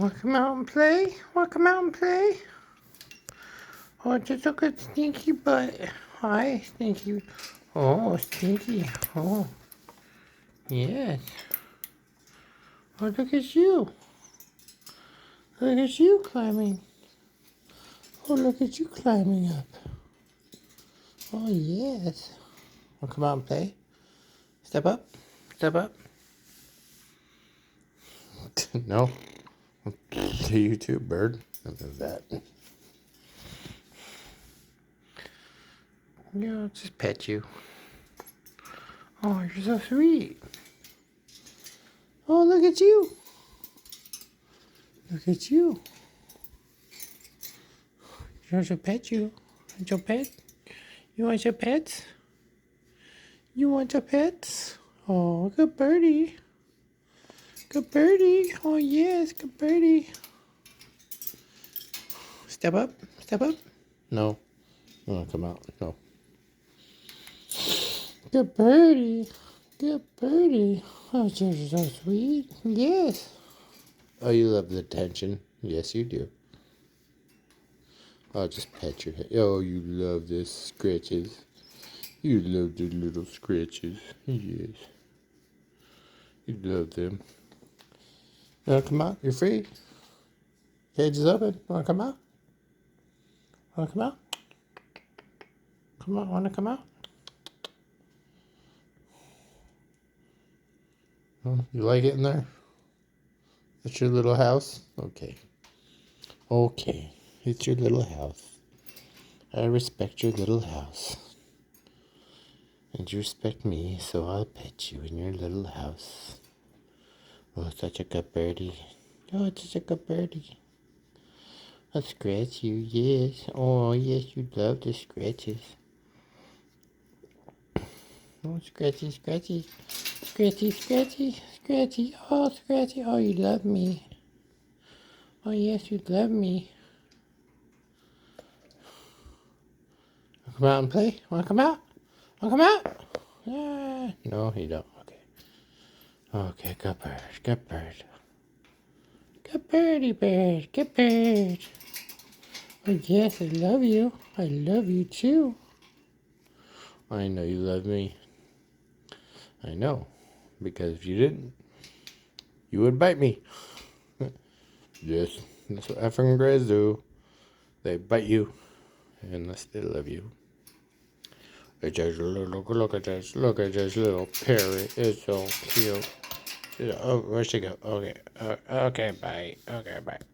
Want to come out and play? Want to come out and play? Oh, just look at Stinky butt. Hi, Stinky. Oh, Stinky. Oh, yes. Oh, look at you. Look at you climbing. Oh, look at you climbing up. Oh, yes. Want to come out and play? Step up. Step up. No. You too, bird. Look at that. Yeah, I'll just pet you. Oh, you're so sweet. Oh, look at you. Look at you. You want to pet you? Want your pet? You want your pets? You want your pets? Oh, good birdie. Good birdie. Oh, yes, good birdie. Step up. Step up. No. Oh, come out. No. Good birdie. Good birdie. Oh, you're so sweet. Yes. Oh, you love the attention. Yes, you do. I'll just pet your head. Oh, you love the scratches. You love the little scratches. Yes. You love them. You wanna come out? You're free. Cage is open. Wanna come out? Wanna come out? Come on, wanna come out? Oh, you like it in there? It's your little house? Okay. Okay. It's your little house. I respect your little house. And you respect me, so I'll pet you in your little house. Oh, such a good birdie. Oh, it's such a good birdie. I'll scratch you, yes. Oh, yes, you love the scratches. Oh, scratchy, scratchy. Scratchy, scratchy, scratchy. Oh, scratchy. Oh, you love me. Oh, yes, you love me. Come out and play? Wanna come out? Wanna come out? Yeah. No, you don't. Okay. Okay, good bird. Good bird. Good birdie bird. Good bird. Oh, yes, I love you. I love you too. I know you love me. I know. Because if you didn't, you would bite me. Yes, that's what African greys do. They bite you unless they love you. It's just look at this little parrot. It's so cute. Oh, where'd she go? Okay, okay, bye. Okay, bye.